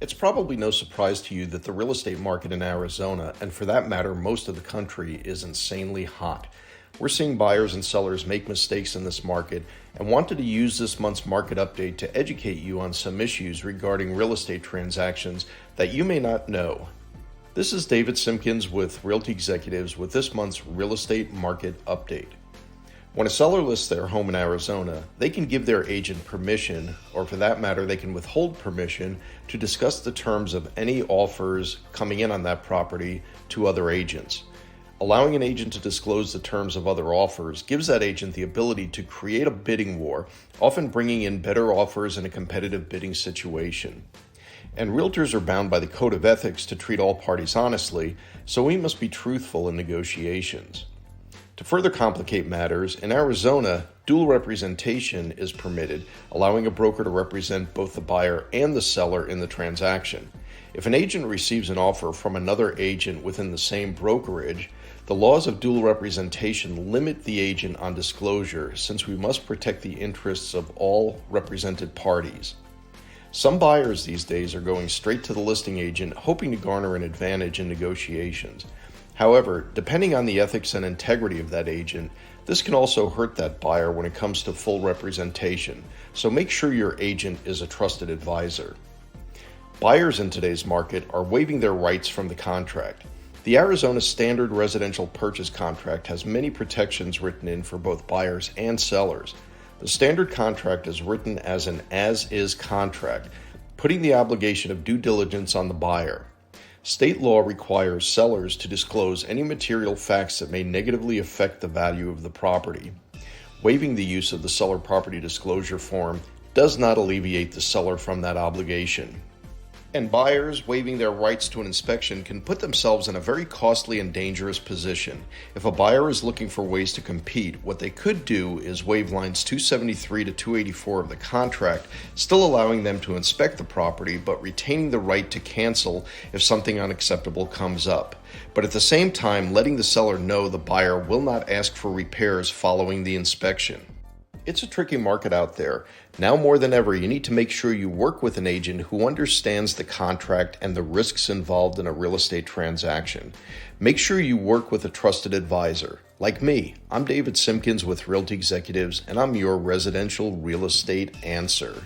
It's probably no surprise to you that the real estate market in Arizona, and for that matter, most of the country, is insanely hot. We're seeing buyers and sellers make mistakes in this market and wanted to use this month's market update to educate you on some issues regarding real estate transactions that you may not know. This is David Simkins with Realty Executives with this month's real estate market update. When a seller lists their home in Arizona, they can give their agent permission, or for that matter, they can withhold permission to discuss the terms of any offers coming in on that property to other agents. Allowing an agent to disclose the terms of other offers gives that agent the ability to create a bidding war, often bringing in better offers in a competitive bidding situation. And realtors are bound by the code of ethics to treat all parties honestly, so we must be truthful in negotiations. To further complicate matters, in Arizona, dual representation is permitted, allowing a broker to represent both the buyer and the seller in the transaction. If an agent receives an offer from another agent within the same brokerage, the laws of dual representation limit the agent on disclosure, since we must protect the interests of all represented parties. Some buyers these days are going straight to the listing agent, hoping to garner an advantage in negotiations. However, depending on the ethics and integrity of that agent, this can also hurt that buyer when it comes to full representation, so make sure your agent is a trusted advisor. Buyers in today's market are waiving their rights from the contract. The Arizona Standard Residential Purchase Contract has many protections written in for both buyers and sellers. The standard contract is written as an as-is contract, putting the obligation of due diligence on the buyer. State law requires sellers to disclose any material facts that may negatively affect the value of the property. Waiving the use of the seller property disclosure form does not alleviate the seller from that obligation. And buyers waiving their rights to an inspection can put themselves in a very costly and dangerous position. If a buyer is looking for ways to compete, what they could do is waive lines 273 to 284 of the contract, still allowing them to inspect the property, but retaining the right to cancel if something unacceptable comes up. But at the same time, letting the seller know the buyer will not ask for repairs following the inspection. It's a tricky market out there. Now more than ever, you need to make sure you work with an agent who understands the contract and the risks involved in a real estate transaction. Make sure you work with a trusted advisor. Like me, I'm David Simkins with Realty Executives, and I'm your residential real estate answer.